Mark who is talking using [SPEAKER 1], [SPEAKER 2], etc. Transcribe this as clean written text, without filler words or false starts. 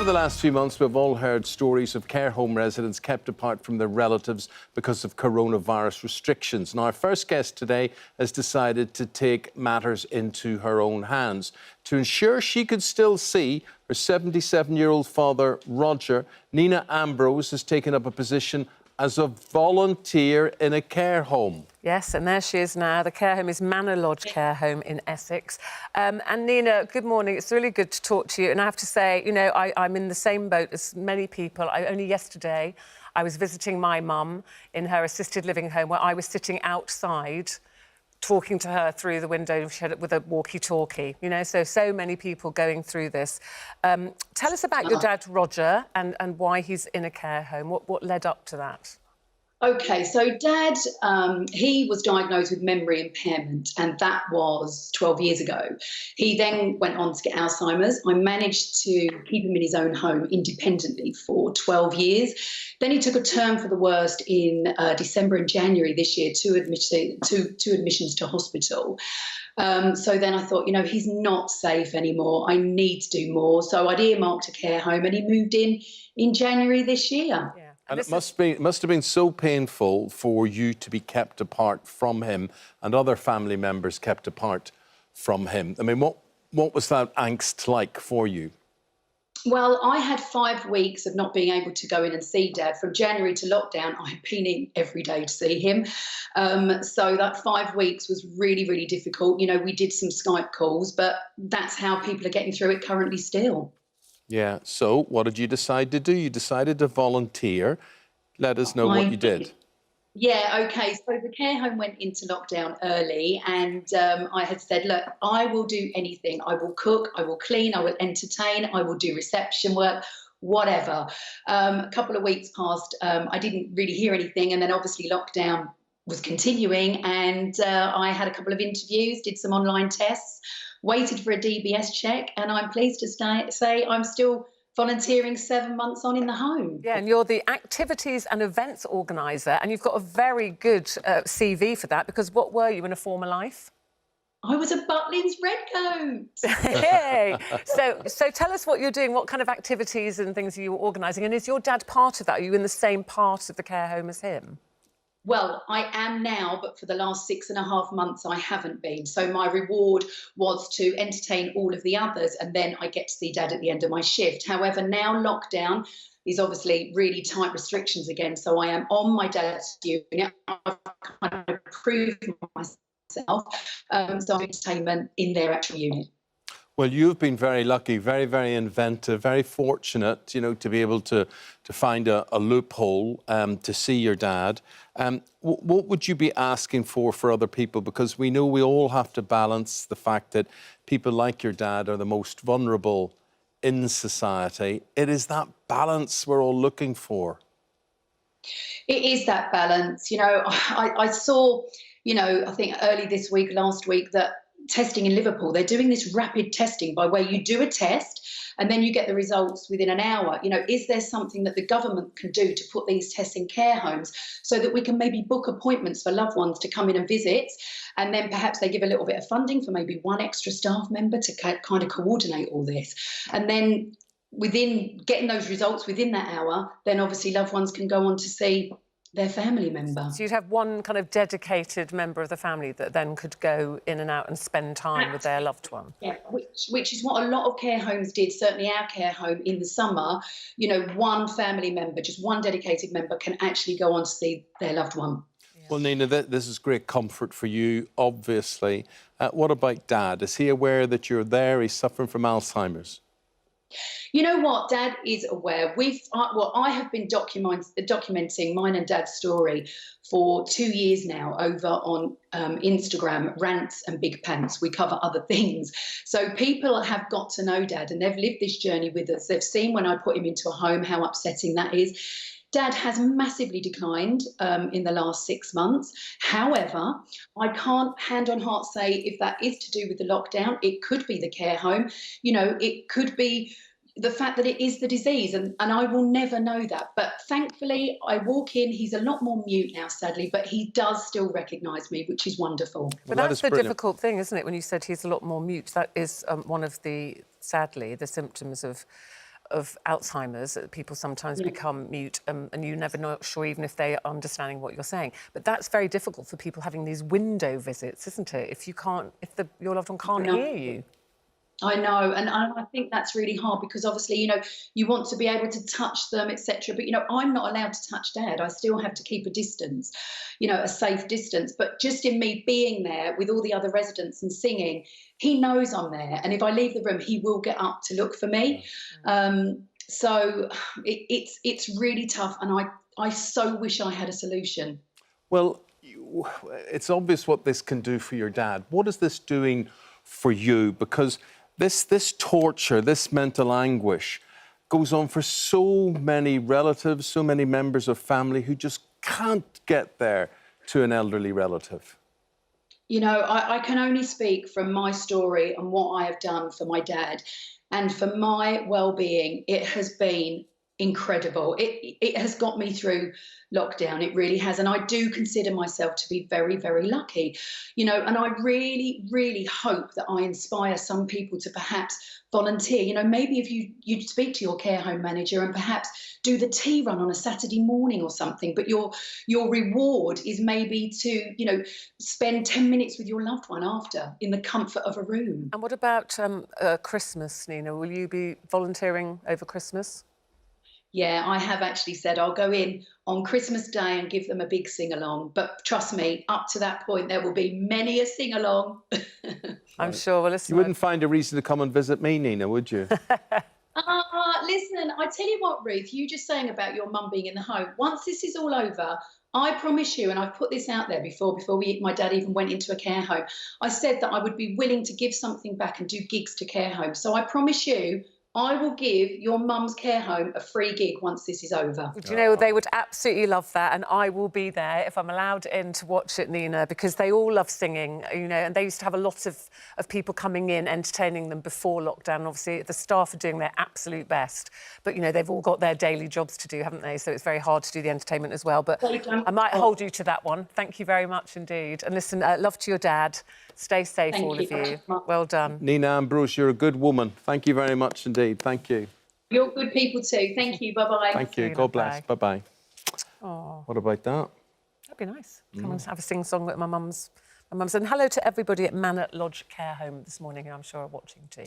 [SPEAKER 1] Over the last few months, we've all heard stories of care home residents kept apart from their relatives because of coronavirus restrictions. Now, our first guest today has decided to take matters into her own hands. To ensure she could still see her 77-year-old father, Roger, Nina Ambrose has taken up a position as a volunteer in a care home.
[SPEAKER 2] Yes, and there she is now. The care home is Manor Lodge Care Home in Essex. And Nina, good morning. It's really good to talk to you. And I have to say, you know, I'm in the same boat as many people. Only yesterday, I was visiting my mum in her assisted living home, where I was sitting outside talking to her through the window with a walkie-talkie, you know, so many people going through this. Tell us about your dad, Roger, and why he's in a care home. What led up to that?
[SPEAKER 3] OK, so Dad, he was diagnosed with memory impairment, and that was 12 years ago. He then went on to get Alzheimer's. I managed to keep him in his own home independently for 12 years. Then he took a turn for the worst in December and January this year, two admissions to hospital. So then I thought, you know, he's not safe anymore. I need to do more. So I'd earmarked a care home, and he moved in January this year.
[SPEAKER 1] Yeah. And it must have been so painful for you to be kept apart from him and other family members kept apart from him. I mean, what was that angst like for you?
[SPEAKER 3] Well, I had 5 weeks of not being able to go in and see Dad. From January to lockdown, I had been in every day to see him. So that 5 weeks was really, really difficult. You know, we did some Skype calls, but that's how people are getting through it currently still. Yeah.
[SPEAKER 1] So what did you decide to do? You decided to volunteer. Let us know what you did.
[SPEAKER 3] Yeah, OK. So the care home went into lockdown early, and I had said, look, I will do anything. I will cook, I will clean, I will entertain, I will do reception work, whatever. A couple of weeks passed. I didn't really hear anything. And then obviously lockdown was continuing, and I had a couple of interviews, did some online tests, waited for a DBS check, and I'm pleased to say I'm still volunteering 7 months on in the home.
[SPEAKER 2] Yeah, and you're the activities and events organiser, and you've got a very good CV for that, because what were you in a former life?
[SPEAKER 3] I was a Butlins redcoat.
[SPEAKER 2] Hey! So tell us what you're doing, what kind of activities and things are you organising, and is your dad part of that? Are you in the same part of the care home as him?
[SPEAKER 3] Well, I am now, but for the last 6.5 months, I haven't been. So my reward was to entertain all of the others, and then I get to see Dad at the end of my shift. However, now lockdown is obviously really tight restrictions again. So I am on my dad's unit. I've kind of proved myself. So entertainment in their actual unit.
[SPEAKER 1] Well, you've been very lucky, very, very inventive, very fortunate, you know, to be able to find a loophole to see your dad. What would you be asking for other people? Because we know we all have to balance the fact that people like your dad are the most vulnerable in society. It is that balance we're all looking for.
[SPEAKER 3] It is that balance. You know, I saw, you know, I think early this week, last week, that testing in Liverpool, they're doing this rapid testing by where you do a test and then you get the results within an hour. You know, is there something that the government can do to put these tests in care homes so that we can maybe book appointments for loved ones to come in and visit, and then perhaps they give a little bit of funding for maybe one extra staff member to kind of coordinate all this, and then within getting those results within that hour, then obviously loved ones can go on to see their family member.
[SPEAKER 2] So you'd have one kind of dedicated member of the family that then could go in and out and spend time with their loved one.
[SPEAKER 3] Yeah, which is what a lot of care homes did, certainly our care home in the summer. You know, one family member, just one dedicated member can actually go on to see their loved one.
[SPEAKER 1] Yeah. Well, Nina, this is great comfort for you, obviously. What about Dad? Is he aware that you're there? He's suffering from Alzheimer's.
[SPEAKER 3] You know what, Dad is aware. I have been documenting mine and Dad's story for 2 years now over on Instagram, Rants and Big Pants. We cover other things. So people have got to know Dad, and they've lived this journey with us. They've seen when I put him into a home how upsetting that is. Dad has massively declined in the last 6 months. However, I can't hand on heart say if that is to do with the lockdown. It could be the care home. You know, it could be the fact that it is the disease, and I will never know that. But thankfully, I walk in, he's a lot more mute now, sadly, but he does still recognise me, which is wonderful.
[SPEAKER 2] But that's the difficult thing, isn't it, when you said he's a lot more mute? That is one of the, sadly, the symptoms of of Alzheimer's, people sometimes become mute, and you're never not sure even if they are understanding what you're saying. But that's very difficult for people having these window visits, isn't it? If your loved one can't hear you.
[SPEAKER 3] I know, and I think that's really hard because obviously, you want to be able to touch them, etc. But I'm not allowed to touch Dad. I still have to keep a distance, a safe distance. But just in me being there with all the other residents and singing, he knows I'm there. And if I leave the room, he will get up to look for me. So it's really tough, and I so wish I had a solution.
[SPEAKER 1] Well, it's obvious what this can do for your dad. What is this doing for you? Because this torture, this mental anguish goes on for so many relatives, so many members of family who just can't get there to an elderly relative.
[SPEAKER 3] I can only speak from my story and what I have done for my dad. And for my well-being, it has been incredible. It has got me through lockdown. It really has. And I do consider myself to be very, very lucky, and I really, really hope that I inspire some people to perhaps volunteer. Maybe if you'd speak to your care home manager and perhaps do the tea run on a Saturday morning or something, but your reward is maybe to, spend 10 minutes with your loved one after in the comfort of a room.
[SPEAKER 2] And what about Christmas, Nina? Will you be volunteering over Christmas?
[SPEAKER 3] Yeah, I have actually said I'll go in on Christmas Day and give them a big sing-along. But trust me, up to that point, there will be many a sing-along.
[SPEAKER 2] I'm sure. Well, listen,
[SPEAKER 1] you wouldn't find a reason to come and visit me, Nina, would you?
[SPEAKER 3] Listen, I tell you what, Ruth, you just saying about your mum being in the home. Once this is all over, I promise you, and I've put this out there before my dad even went into a care home, I said that I would be willing to give something back and do gigs to care homes. So I promise you, I will give your mum's care home a free gig once this is over.
[SPEAKER 2] Do you know, they would absolutely love that, and I will be there if I'm allowed in to watch it, Nina, because they all love singing, and they used to have a lot of people coming in, entertaining them before lockdown. Obviously, the staff are doing their absolute best, but, they've all got their daily jobs to do, haven't they? So it's very hard to do the entertainment as well, but I might hold you to that one. Thank you very much indeed. And listen, love to your dad. Stay safe, all of you. Well done.
[SPEAKER 1] Nina Ambrose, you're a good woman. Thank you very much indeed. Thank you.
[SPEAKER 3] You're good people too. Thank you. Bye-bye.
[SPEAKER 1] Thank you. God bless. Bye-bye.
[SPEAKER 2] Oh.
[SPEAKER 1] What about that?
[SPEAKER 2] That'd be nice. Come and have a sing-song with my mum's. And hello to everybody at Manor Lodge Care Home this morning, who I'm sure are watching too.